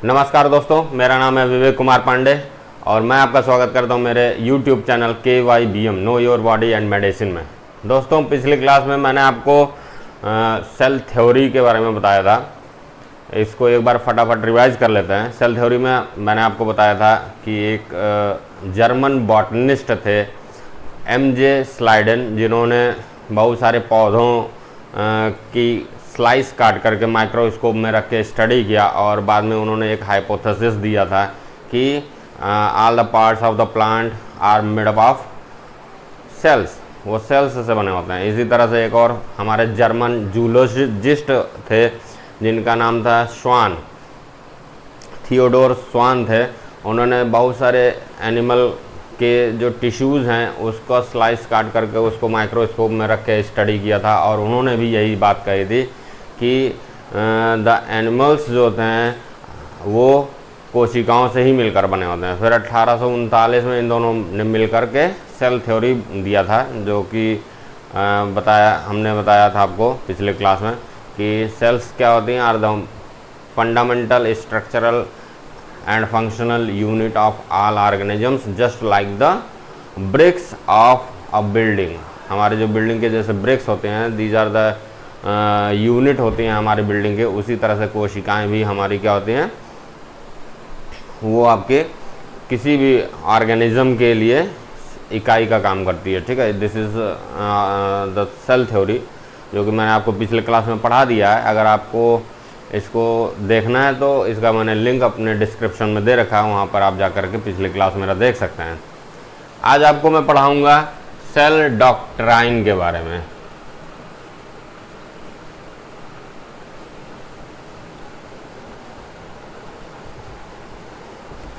नमस्कार दोस्तों, मेरा नाम है विवेक कुमार पांडे और मैं आपका स्वागत करता हूं मेरे YouTube channel KYBM know your body and medicine में। दोस्तों, पिछली क्लास में मैंने आपको सेल थ्योरी के बारे में बताया था। इसको एक बार फटाफट रिवाइज कर लेते हैं। सेल थ्योरी में मैंने आपको बताया था कि एक जर्मन बॉटनिस्ट थे MJ स्लाइडन, जिन्होंने बहुत सारे पौधों की स्लाइस काट करके माइक्रोस्कोप में रख के स्टडी किया और बाद में उन्होंने एक हाइपोथेसिस दिया था कि all the parts of the plant are made up of cells. वो सेल्स से बने होते हैं। इसी तरह से एक और हमारे जर्मन जूलॉजिस्ट थे जिनका नाम था स्वान, थियोडोर स्वान थे। उन्होंने बहुत सारे एनिमल के जो टिश्यूज़ हैं उसको स्लाइस काट करके उसको माइक्रोस्कोप में रख के स्टडी किया था और उन्होंने भी यही बात कही थी कि द एनिमल्स जो होते हैं वो कोशिकाओं से ही मिलकर बने होते हैं। फिर 1839 में इन दोनों ने मिलकर के सेल थ्योरी दिया था, जो कि हमने बताया था आपको पिछले क्लास में कि सेल्स क्या होती हैं, are the fundamental structural and functional unit of all organisms just like the bricks of a building. हमारे जो बिल्डिंग के जैसे ब्रिक्स होते हैं, दीज आर द यूनिट होती हैं हमारी बिल्डिंग के। उसी तरह से कोशिकाएं भी हमारी क्या होती हैं, वो आपके किसी भी ऑर्गेनिज्म के लिए इकाई का काम करती है। ठीक है, this is the cell theory, जो कि मैंने आपको पिछले क्लास में पढ़ा दिया है। अगर आपको इसको देखना है तो इसका मैंने लिंक अपने डिस्क्रिप्शन में दे रखा है, वहाँ पर आप जा कर के पिछली क्लास मेरा देख सकते हैं। आज आपको मैं पढ़ाऊँगा सेल डॉक्ट्राइन के बारे में।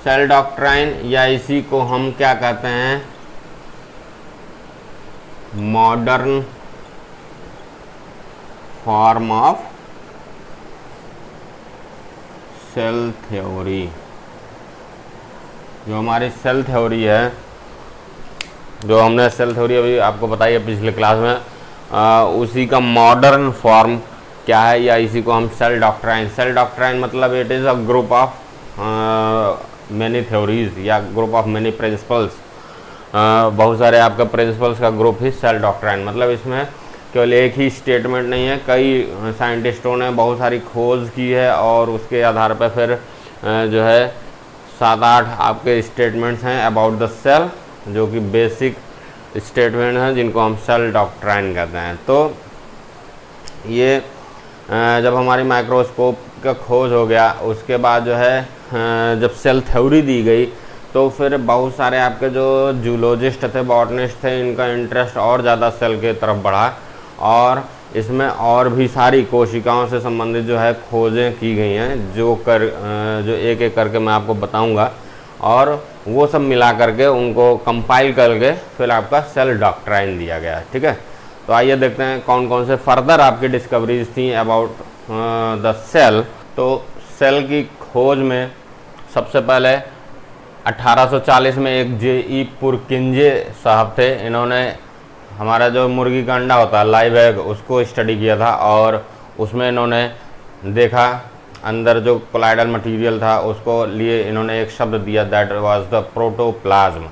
सेल डॉक्ट्राइन, या इसी को हम क्या कहते हैं, modern form of cell theory. जो हमारी सेल थ्योरी है, जो हमने सेल थ्योरी अभी आपको बताई है पिछले क्लास में, उसी का मॉडर्न फॉर्म क्या है, या इसी को हम सेल डॉक्ट्राइन। सेल डॉक्ट्राइन मतलब it is a group of many theories या ग्रुप ऑफ मैनी प्रिंसिपल्स। बहुत सारे आपका प्रिंसिपल्स का ग्रुप ही सेल डॉक्ट्राइन। मतलब इसमें केवल एक ही स्टेटमेंट नहीं है, कई साइंटिस्टों ने बहुत सारी खोज की है और उसके आधार पर फिर जो है 7-8 आपके स्टेटमेंट्स हैं अबाउट द सेल, जो कि बेसिक स्टेटमेंट हैं जिनको हम सेल डॉक्ट्राइन कहते हैं। तो ये जब हमारी माइक्रोस्कोप का खोज हो गया, उसके बाद जो है जब सेल थ्योरी दी गई तो फिर बहुत सारे आपके जो जूलॉजिस्ट थे, बॉटनिस्ट थे, इनका इंटरेस्ट और ज़्यादा सेल के तरफ बढ़ा और इसमें और भी सारी कोशिकाओं से संबंधित जो है खोजें की गई हैं, जो एक एक करके मैं आपको बताऊंगा और वो सब मिला करके उनको कंपाइल करके फिर आपका सेल डॉक्ट्राइन दिया गया है। ठीक है, तो आइए देखते हैं कौन कौन से फर्दर आपकी डिस्कवरीज थी अबाउट द सेल। तो सेल की खोज में सबसे पहले 1840 में एक J.E. पुरकिंजे साहब थे। इन्होंने हमारा जो मुर्गी का अंडा होता है, लाइव एग, उसको स्टडी किया था और उसमें इन्होंने देखा अंदर जो कोलाइडल मटेरियल था उसको लिए इन्होंने एक शब्द दिया, that was the protoplasm.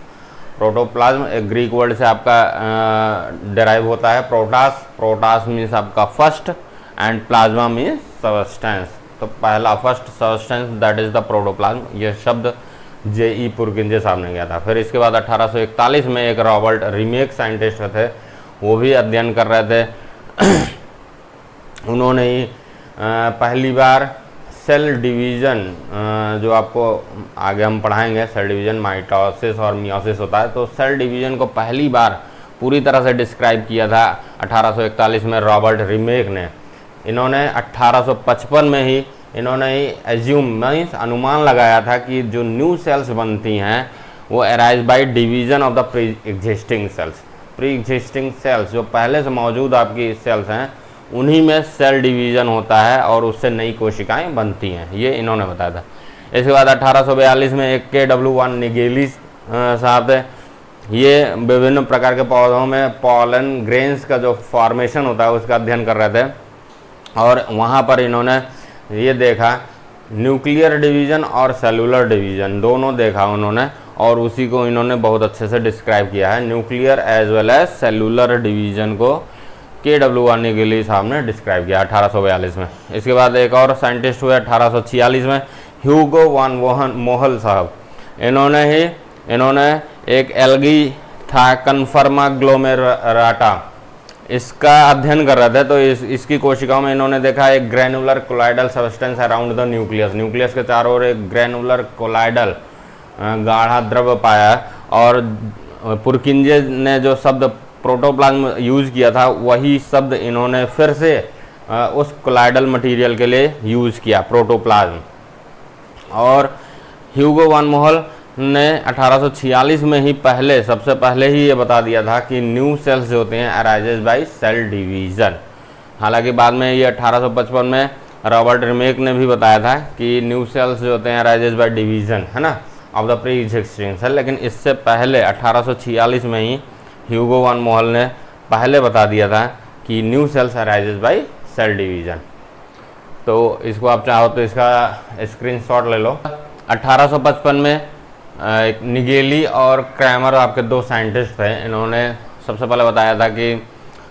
Protoplasm एक ग्रीक वर्ड से आपका डेराइव होता है, प्रोटास। प्रोटास मीन्स आपका first and plasma means substance. तो पहला first substance that is the protoplasm, यह शब्द J.E. पुरकिंजे साहब ने किया था। फिर इसके बाद 1841 में एक रॉबर्ट रिमेक साइंटिस्ट थे, वो भी अध्ययन कर रहे थे। उन्होंने ही पहली बार सेल डिवीज़न, जो आपको आगे हम पढ़ाएंगे, सेल डिवीज़न माइटोसिस और मियोसिस होता है, तो सेल डिवीज़न को पहली बार पूरी तरह से डिस्क्राइब किया था 1841 में रॉबर्ट रिमेक ने। इन्होंने 1855 में ही इन्होंने एज्यूम मीन्स अनुमान लगाया था कि जो न्यू सेल्स बनती हैं वो arise by division of the pre existing cells. Pre existing cells जो पहले से मौजूद आपकी सेल्स हैं, उन्हीं में सेल डिवीज़न होता है और उससे नई कोशिकाएं बनती हैं, ये इन्होंने बताया था। इसके बाद 1842 में एक K.W. निगेलिस साहब थे। ये विभिन्न प्रकार के पौधों में पॉलन ग्रेन्स का जो फॉर्मेशन होता है उसका अध्ययन कर रहे थे और वहाँ पर इन्होंने ये देखा न्यूक्लियर डिवीज़न और सेलुलर डिवीज़न दोनों देखा उन्होंने, और उसी को इन्होंने बहुत अच्छे से डिस्क्राइब किया है। Nuclear as well as cellular division को KW वानी के लिए साहब ने डिस्क्राइब किया 1842 में। इसके बाद एक और साइंटिस्ट हुए 1846 में, ह्यूगो वान मोहल साहब। इन्होंने एक एल्गी था कन्फर्मा ग्लोमेराटा, इसका अध्ययन कर रहे थे। तो इसकी कोशिकाओं में इन्होंने देखा एक granular colloidal substance around the nucleus, nucleus के चारों ओर एक ग्रैनुलर कोलाइडल गाढ़ा द्रव्य पाया। और पुरकिंजे ने जो शब्द प्रोटोप्लाज्म यूज़ किया था वही शब्द इन्होंने फिर से उस कोलाइडल मटेरियल के लिए यूज़ किया, प्रोटोप्लाज्म। और ह्यूगो वान मोहल ने 1846 में ही सबसे पहले ही ये बता दिया था कि न्यू सेल्स जो होते हैं अराइजेज बाय सेल डिवीज़न। हालांकि बाद में ये 1855 में रॉबर्ट रिमेक ने भी बताया था कि न्यू सेल्स जो होते हैं अराइजेज बाय डिवीज़न, है ना, of the pre existing cell. लेकिन इससे पहले 1846 में ही ह्यूगो वान मोहल ने पहले बता दिया था कि new cells arises by cell division. तो इसको आप चाहो तो इसका स्क्रीनशॉट ले लो। 1855 में एक निगेली और क्रैमर आपके दो साइंटिस्ट थे। इन्होंने सबसे पहले बताया था कि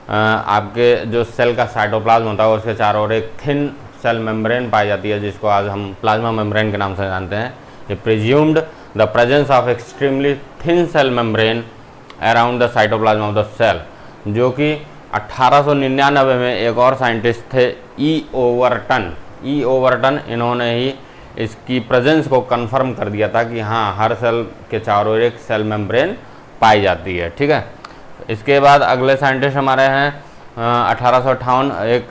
आपके जो सेल का साइटोप्लाज्म होता है उसके चारों ओर एक थिन सेल मेम्ब्रेन पाई जाती है, जिसको आज हम प्लाज्मा मेम्ब्रेन के नाम से जानते हैं। ये presumed the presence of extremely thin cell membrane around the cytoplasm of the cell, जो कि 1899 में एक और साइंटिस्ट थे ई ओवरटन, इन्होंने ही इसकी प्रेजेंस को कंफर्म कर दिया था कि हाँ, हर सेल के चारों ओर एक सेल मेम्ब्रेन पाई जाती है। ठीक है, इसके बाद अगले साइंटिस्ट हमारे हैं 1858 एक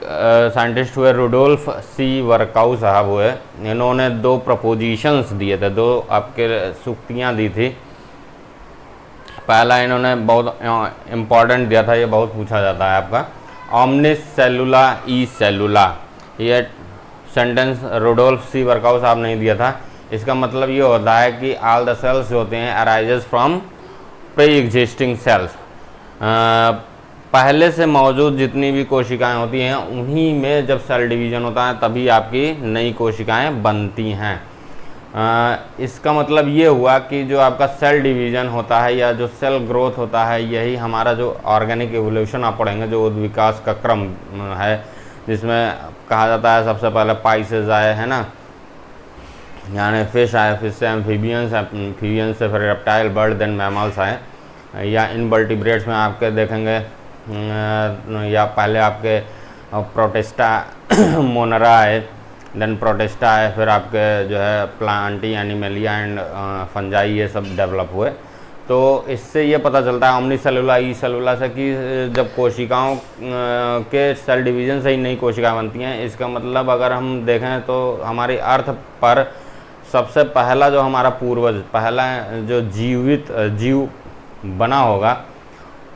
साइंटिस्ट हुए रुडोल्फ सी वर्काउ साहब हुए। इन्होंने दो प्रपोजिशंस दिए थे, दो आपके सूक्तियाँ दी थी। पहला इन्होंने बहुत इम्पॉर्टेंट दिया था, ये बहुत पूछा जाता है आपका, ऑमनिस सेलुला ई सेलुला। ये सेंटेंस रुडोल्फ सी वर्काउ साहब ने दिया था। इसका मतलब ये होता है कि ऑल द सेल्स जो होते हैं arises from pre existing sales, पहले से मौजूद जितनी भी कोशिकाएं होती हैं उन्हीं में जब सेल डिवीज़न होता है तभी आपकी नई कोशिकाएं बनती हैं। इसका मतलब ये हुआ कि जो आपका सेल डिवीज़न होता है या जो सेल ग्रोथ होता है, यही हमारा जो ऑर्गेनिक एवोल्यूशन आप पढ़ेंगे, जो विकास का क्रम है, जिसमें कहा जाता है सबसे पहले पाइसेज आए, है ना, यानी फिश आए, फिश से एम्फीबियंस, एम्फीबियंस से फिर रेप्टाइल, बर्ड, देन मैमल्स आए। या इनवर्टिब्रेट्स में आपके देखेंगे या पहले आपके प्रोटिस्टा मोनरा आए, देन प्रोटिस्टा आए, फिर आपके जो है प्लांटी, एनिमलिया एंड फंजाई, ये सब डेवलप हुए। तो इससे ये पता चलता है ओमनी सेलुला ई सेलुला से कि जब कोशिकाओं के सेल डिवीज़न से ही नई कोशिकाएं बनती हैं। इसका मतलब अगर हम देखें तो हमारी अर्थ पर सबसे पहला जो हमारा पूर्वज, पहला जो जीव बना होगा,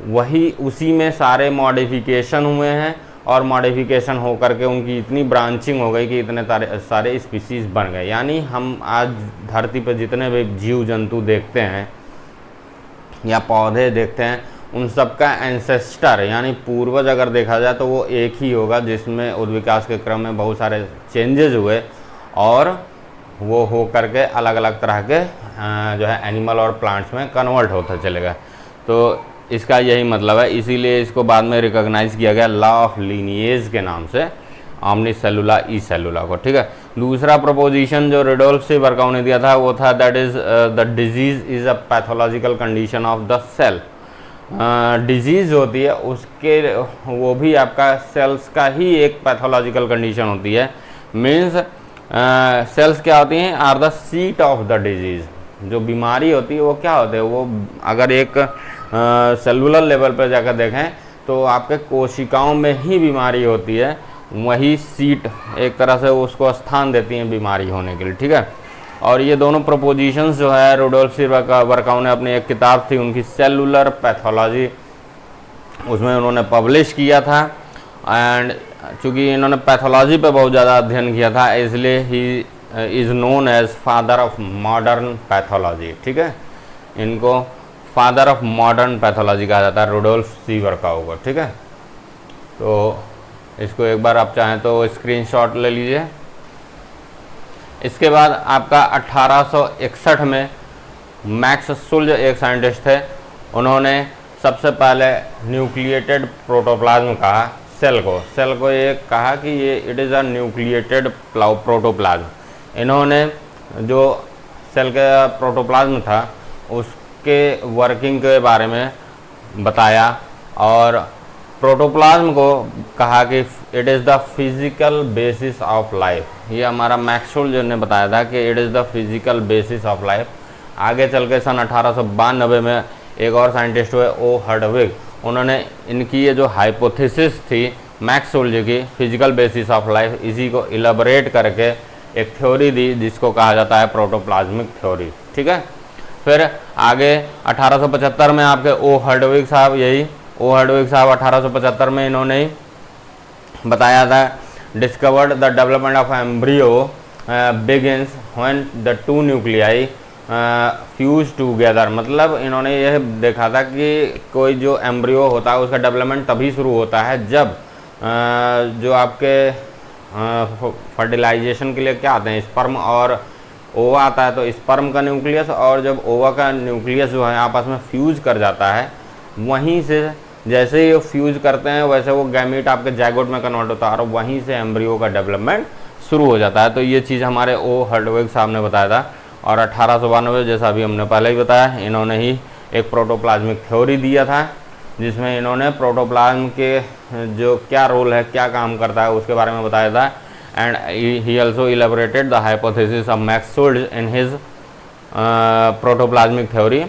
वही उसी में सारे मॉडिफिकेशन हुए हैं और मॉडिफिकेशन हो करके उनकी इतनी ब्रांचिंग हो गई कि इतने सारे स्पीसीज़ बन गए। यानी हम आज धरती पर जितने भी जीव जंतु देखते हैं या पौधे देखते हैं, उन सब का एंसेस्टर यानी पूर्वज अगर देखा जाए तो वो एक ही होगा, जिसमें उद्विकास के क्रम में बहुत सारे चेंजेस हुए और वो हो करके अलग अलग तरह के जो है एनिमल और प्लांट्स में कन्वर्ट होता चले गए। तो इसका यही मतलब है, इसीलिए इसको बाद में रिकॉग्नाइज किया गया लॉ ऑफ लीनिएज के नाम से, ऑमनी सेलुला ई सेलुला को। ठीक है, दूसरा प्रोपोजिशन जो रुडोल्फ सी वर्काउ ने दिया था वो था that is the disease is a pathological condition of the cell. Disease होती है उसके, वो भी आपका सेल्स का ही एक पैथोलॉजिकल कंडीशन होती है। मीन्स सेल्स क्या होती हैं, are the seat of the disease. जो बीमारी होती है वो क्या होते हैं, वो अगर एक सेलुलर लेवल पर जाकर देखें तो आपके कोशिकाओं में ही बीमारी होती है, वही सीट एक तरह से उसको स्थान देती हैं बीमारी होने के लिए। ठीक है, और ये दोनों प्रोपोजिशंस जो है रुडोल्फ सी वर्काउ ने अपनी एक किताब थी उनकी सेलुलर पैथोलॉजी, उसमें उन्होंने पब्लिश किया था। एंड चूँकि इन्होंने पैथोलॉजी पे बहुत ज़्यादा अध्ययन किया था, इसलिए he is known as father of modern pathology. ठीक है, इनको फादर ऑफ मॉडर्न पैथोलॉजी कहा जाता है, रुडोल्फ सी वर्काउ को। ठीक है, तो इसको एक बार आप चाहें तो स्क्रीनशॉट ले लीजिए। इसके बाद आपका 1861 में मैक्स शुल्ज एक साइंटिस्ट थे, उन्होंने सबसे पहले न्यूक्लिएटेड प्रोटोप्लाज्म कहा सेल को ये कहा कि ये it is a nucleated protoplasm. इन्होंने जो सेल का प्रोटोप्लाज्म था उसके वर्किंग के बारे में बताया और प्रोटोप्लाज्म को कहा कि it is the physical basis of life. ये हमारा मैक्स शुल्ज ने बताया था कि it is the physical basis of life. आगे चल के सन 1892 में एक और साइंटिस्ट हुए ओ हर्डविग, उन्होंने इनकी ये जो हाइपोथेसिस थी मैक्स शुल्ज की फिजिकल बेसिस ऑफ लाइफ, इसी को इलेबोरेट करके एक थ्योरी दी जिसको कहा जाता है प्रोटोप्लाज्मिक थ्योरी। ठीक है, फिर आगे 1875 में आपके ओ हर्डविग साहब 1875 में इन्होंने बताया था discovered the development of embryo begins when the two nuclei fuse together. मतलब इन्होंने यह देखा था कि कोई जो एम्ब्रियो होता है उसका डेवलपमेंट तभी शुरू होता है जब जो आपके फर्टिलाइजेशन के लिए क्या आते हैं स्पर्म और ओवा आता है, तो स्पर्म का न्यूक्लियस और जब ओवा का न्यूक्लियस जो है आपस में फ्यूज कर जाता है, वहीं से जैसे ही वो फ्यूज करते हैं वैसे वो गैमीट आपके जाइगोट में कन्वर्ट होता है और वहीं से एम्ब्रियो का डेवलपमेंट शुरू हो जाता है। तो ये चीज़ हमारे ओ हर्डविग साहब ने बताया था और 1892 जैसा अभी हमने पहले ही बताया, इन्होंने ही एक प्रोटोप्लाज्मिक थ्योरी दिया था जिसमें इन्होंने प्रोटोप्लाज्म के जो क्या रोल है, क्या काम करता है उसके बारे में बताया था। And he also elaborated the hypothesis of max Schulze in his protoplasmic theory.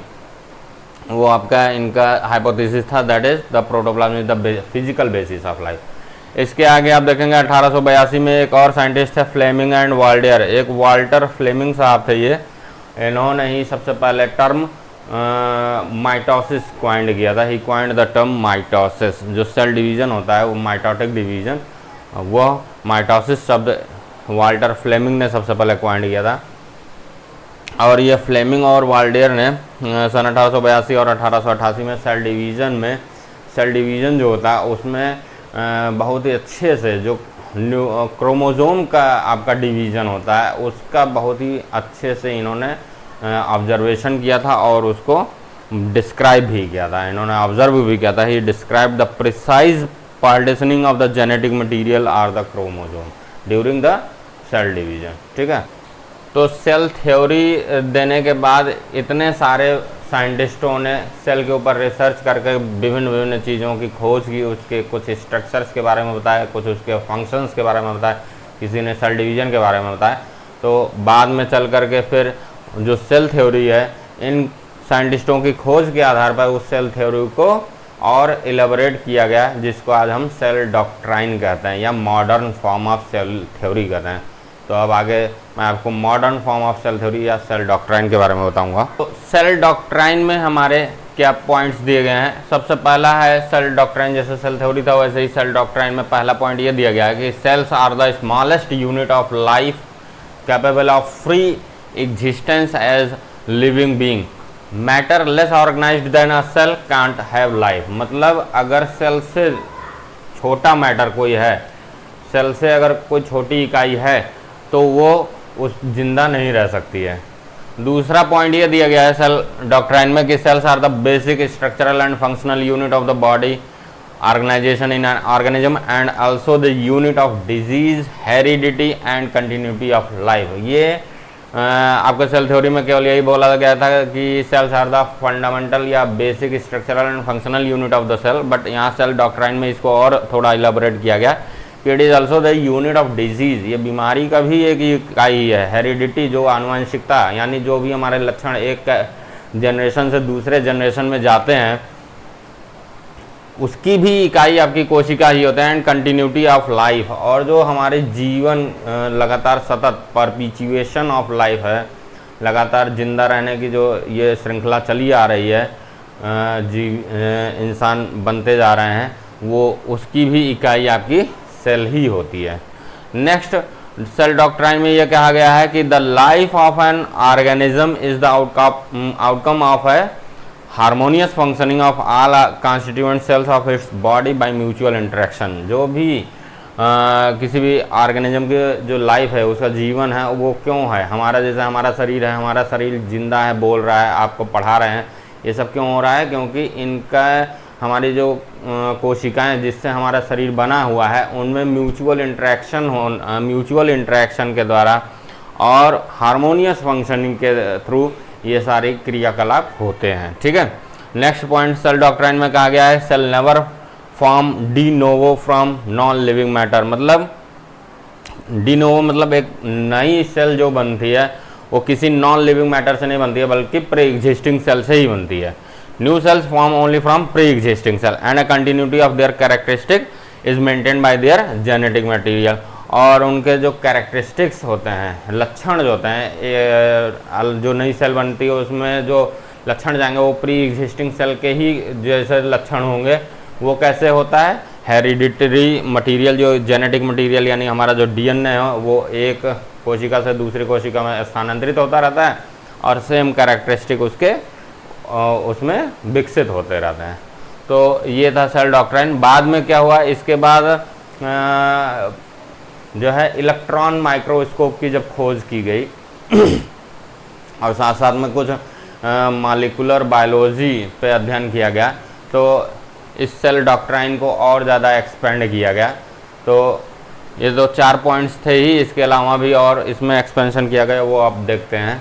वो आपका इनका हाइपोथेसिस था that is the protoplasm is the physical basis of life. इसके आगे आप देखेंगे 1882 में एक और साइंटिस्ट है फ्लेमिंग एंड वाल्टियर, एक वाल्टर फ्लेमिंग साहब थे ये, इन्होंने ही सबसे पहले टर्म माइटोसिस क्वाइंड किया था। ही क्वाइंड द टर्म माइटोसिस, जो सेल डिवीजन होता है वो माइटोटिक डिवीजन, वो माइटोसिस शब्द वाल्टर फ्लेमिंग ने सबसे पहले क्वाइंड किया था। और ये फ्लेमिंग और वाल्टियर ने सन 1882 और 1888 में सेल डिवीज़न जो होता है उसमें बहुत ही अच्छे से जो क्रोमोसोम का आपका डिवीज़न होता है उसका बहुत ही अच्छे से इन्होंने ऑब्जर्वेशन किया था और उसको डिस्क्राइब भी किया था। इन्होंने ऑब्जर्व भी किया था। He describe the precise partitioning of the genetic material or the chromosome during the cell division. ठीक है, तो सेल थ्योरी देने के बाद इतने सारे साइंटिस्टों ने सेल के ऊपर रिसर्च करके विभिन्न चीज़ों की खोज की, उसके कुछ स्ट्रक्चर्स के बारे में बताया, कुछ उसके फंक्शंस के बारे में बताया, किसी ने सेल डिवीज़न के बारे में बताया। तो बाद में चल करके फिर जो सेल थ्योरी है इन साइंटिस्टों की खोज के आधार पर उस सेल थ्योरी को और एलेबोरेट किया गया जिसको आज हम सेल डॉक्ट्राइन कहते हैं या modern form of cell theory कहते हैं। तो अब आगे मैं आपको modern form of cell theory या सेल डॉक्ट्राइन के बारे में बताऊंगा। तो सेल डॉक्ट्राइन में हमारे क्या पॉइंट्स दिए गए हैं। सबसे पहला है सेल डॉक्ट्राइन, जैसे सेल थ्योरी था वैसे ही सेल डॉक्ट्राइन में पहला पॉइंट ये दिया गया है कि cells are the smallest unit of life capable of free existence as living being, matter less organised than a cell can't have life. मतलब अगर सेल से छोटा मैटर कोई है, सेल से अगर कोई छोटी इकाई है तो वो उस जिंदा नहीं रह सकती है। दूसरा पॉइंट ये दिया गया है सेल डॉक्ट्राइन में कि cells are the basic structural and functional unit of the body organisation in an organism and also the unit of disease, heredity and continuity of life. ये आपके सेल थ्योरी में केवल यही बोला गया था कि सेल्स आर द फंडामेंटल या basic structural and functional unit of the cell, but यहाँ सेल डॉक्ट्राइन में इसको और थोड़ा इलेबोरेट किया गया कि it is also the unit of disease. ये बीमारी का भी एक इकाई है। हेरिडिटी जो आनुवंशिकता, यानी जो भी हमारे लक्षण एक जनरेशन से दूसरे जनरेशन में जाते हैं उसकी भी इकाई आपकी कोशिका ही होते हैं। एंड कंटिन्यूटी ऑफ लाइफ, और जो हमारे जीवन लगातार सतत परपिचुएशन ऑफ लाइफ है, लगातार जिंदा रहने की जो ये श्रृंखला चली आ रही है, इंसान बनते जा रहे हैं, वो उसकी भी इकाई आपकी सेल ही होती है। नेक्स्ट सेल डॉक्ट्राइन में यह कहा गया है कि the life of an organism is the outcome of a harmonious functioning of all constituent cells of its body by mutual interaction. जो भी किसी भी ऑर्गेनिज्म की जो लाइफ है, उसका जीवन है, वो क्यों है। हमारा जैसा हमारा शरीर है, हमारा शरीर जिंदा है, बोल रहा है, आपको पढ़ा रहे हैं, ये सब क्यों हो रहा है? क्योंकि इनका हमारी जो कोशिकाएं जिससे हमारा शरीर बना हुआ है, उनमें म्यूचुअल इंटरेक्शन के द्वारा और हार्मोनियस फंक्शनिंग के थ्रू ये सारी क्रियाकलाप होते हैं। ठीक है। नेक्स्ट पॉइंट सेल डॉक्ट्राइन में कहा गया है, cell never form de novo from non living matter. मतलब डी नोवो मतलब एक नई सेल जो बनती है वो किसी नॉन लिविंग मैटर से नहीं बनती है, बल्कि प्री एग्जिस्टिंग सेल से ही बनती है। New cells form only from pre existing cell and a continuity of their characteristic is maintained by their genetic material. और उनके जो कैरेक्टरिस्टिक्स होते हैं, लक्षण जो होते हैं, जो नई सेल बनती है उसमें जो लक्षण जाएंगे वो प्री एग्जिस्टिंग सेल के ही जैसे लक्षण होंगे। वो कैसे होता है? हेरिडिटरी मटेरियल, जो जेनेटिक मटेरियल यानी हमारा जो डीएनए है, वो एक कोशिका से दूसरी कोशिका में स्थानांतरित होता रहता है और सेम कैरेक्टरिस्टिक उसके उसमें विकसित होते रहते हैं। तो ये था सेल डॉक्ट्राइन। बाद में क्या हुआ? इसके बाद जो है इलेक्ट्रॉन माइक्रोस्कोप की जब खोज की गई और साथ साथ में कुछ मॉलिक्यूलर बायोलॉजी पे अध्ययन किया गया, तो इस सेल डॉक्ट्राइन को और ज़्यादा एक्सपेंड किया गया। तो ये तो 4 पॉइंट्स थे ही, इसके अलावा भी और इसमें एक्सपेंशन किया गया, वो आप देखते हैं।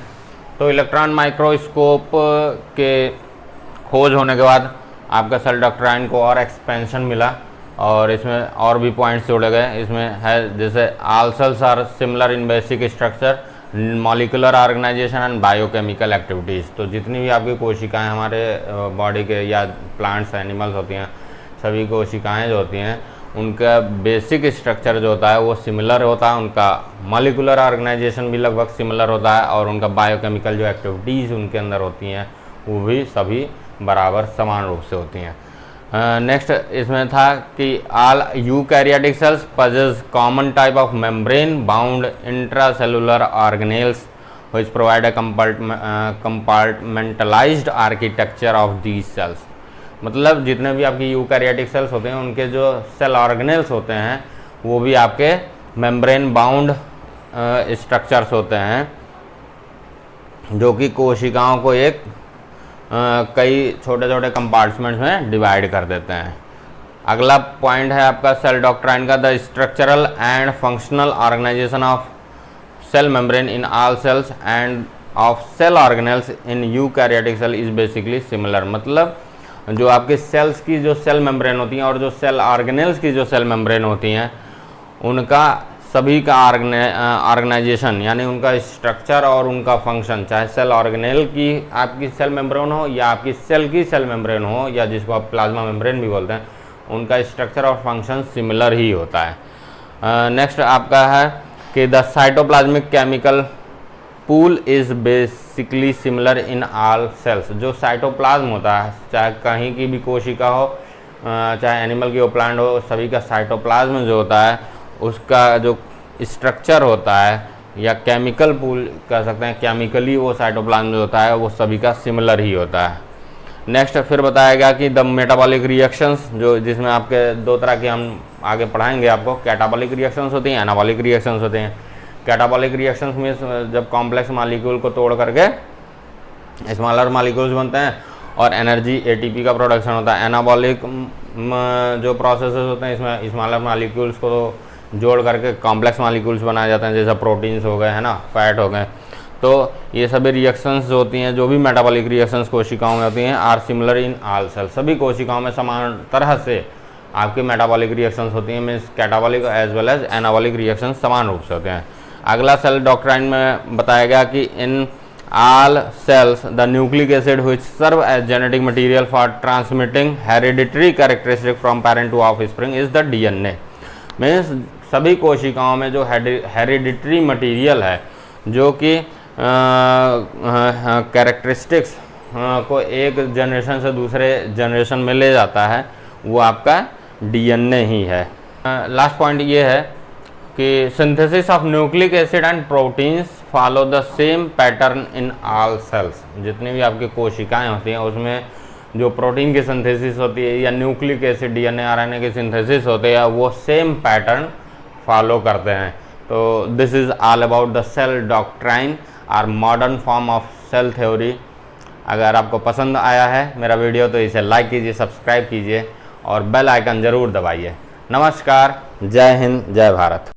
तो इलेक्ट्रॉन माइक्रोस्कोप के खोज होने के बाद आपका सेल डॉक्ट्राइन को और एक्सपेंशन मिला और इसमें और भी पॉइंट्स जोड़े गए। इसमें है जैसे all cells are similar in basic structure, molecular organisation and biochemical activities. तो जितनी भी आपकी कोशिकाएं हमारे बॉडी के या प्लांट्स एनिमल्स होती हैं, सभी कोशिकाएं जो होती हैं उनका बेसिक स्ट्रक्चर जो होता है वो सिमिलर होता है, उनका मॉलिक्यूलर ऑर्गेनाइजेशन भी लगभग सिमिलर होता है और उनका बायोकेमिकल जो एक्टिविटीज़ उनके अंदर होती हैं वो भी सभी बराबर समान रूप से होती हैं। नेक्स्ट इसमें था कि all eukaryotic cells possess common type of membrane bound intracellular organelles which provide a compartmentalized architecture of these cells। मतलब जितने भी आपकी यूकैरियोटिक सेल्स होते हैं उनके जो सेल ऑर्गेनेल्स होते हैं वो भी आपके मेम्ब्रेन बाउंड स्ट्रक्चर्स होते हैं, जो कि कोशिकाओं को एक कई छोटे छोटे कंपार्टमेंट्स में डिवाइड कर देते हैं। अगला पॉइंट है आपका सेल डॉक्ट्राइन का, the structural and functional organisation of cell membrane in all cells and of cell organelles in eukaryotic cell is basically similar. मतलब जो आपके सेल्स की जो सेल मेम्ब्रेन होती हैं और जो सेल ऑर्गेनेल्स की जो सेल मेम्ब्रेन होती हैं उनका सभी का ऑर्गेनाइजेशन यानी उनका स्ट्रक्चर और उनका फंक्शन, चाहे सेल ऑर्गेनेल की आपकी सेल मेम्ब्रेन हो या आपकी सेल की सेल मेम्ब्रेन हो या जिसको आप प्लाज्मा मेम्ब्रेन भी बोलते हैं, उनका स्ट्रक्चर और फंक्शन सिमिलर ही होता है। नेक्स्ट आपका है कि the cytoplasmic chemical pool is basically similar in all cells. जो साइटोप्लाज्म होता है, चाहे कहीं की भी कोशिका हो, चाहे एनिमल की हो, प्लांट हो, सभी का साइटोप्लाज्म जो होता है उसका जो स्ट्रक्चर होता है या केमिकल पूल कह सकते हैं, केमिकली वो साइटोप्लाज्म जो होता है वो सभी का सिमिलर ही होता है। नेक्स्ट फिर बताया गया कि द मेटाबॉलिक रिएक्शंस, जो जिसमें आपके दो तरह के हम आगे पढ़ाएंगे आपको, कैटाबॉलिक रिएक्शंस होती हैं, एनाबॉलिक रिएक्शंस होते हैं। कैटाबॉलिक रिएक्शंस में जब कॉम्प्लेक्स मॉलिक्यूल को तोड़ करके स्मॉलर मॉलिक्यूल्स बनते हैं और एनर्जी एटीपी का प्रोडक्शन होता है। एनाबॉलिक जो प्रोसेसेस होते हैं इसमें स्मॉलर मॉलिक्यूल्स को जोड़ करके कॉम्प्लेक्स मॉलिक्यूल्स बनाए जाते हैं, जैसा प्रोटीन्स हो गए, है ना, फैट हो गए। तो ये सभी रिएक्शंस जो होती हैं, जो भी मेटाबॉलिक रिएक्शंस कोशिकाओं में होती हैं, are similar in all cell. सभी कोशिकाओं में समान तरह से आपकी मेटाबॉलिक रिएक्शंस होती हैं, means catabolic as well as anabolic reactions समान रूप से होते हैं। अगला सेल डॉक्ट्राइन में बताया गया कि in all cells the nucleic acid which serve as genetic material for transmitting hereditary characteristic from parent to offspring is the DNA. Means सभी कोशिकाओं में जो हेरिडिटरी मटेरियल है, जो कि कैरेक्टरिस्टिक्स को एक जनरेशन से दूसरे जनरेशन में ले जाता है, वो आपका डीएनए ही है। लास्ट पॉइंट ये है कि synthesis of nucleic acid and proteins follow the same pattern in all cells. जितनी भी आपकी कोशिकाएं होती हैं उसमें जो प्रोटीन की सिंथेसिस होती है या न्यूक्लिक एसिड डीएनए आरएनए की सिंथेसिस होती है, वो सेम पैटर्न फॉलो करते हैं। तो this is all about the cell doctrine और modern form of cell theory. अगर आपको पसंद आया है मेरा वीडियो तो इसे लाइक कीजिए, सब्सक्राइब कीजिए और बेल आइकन ज़रूर दबाइए। नमस्कार, जय हिंद, जय भारत।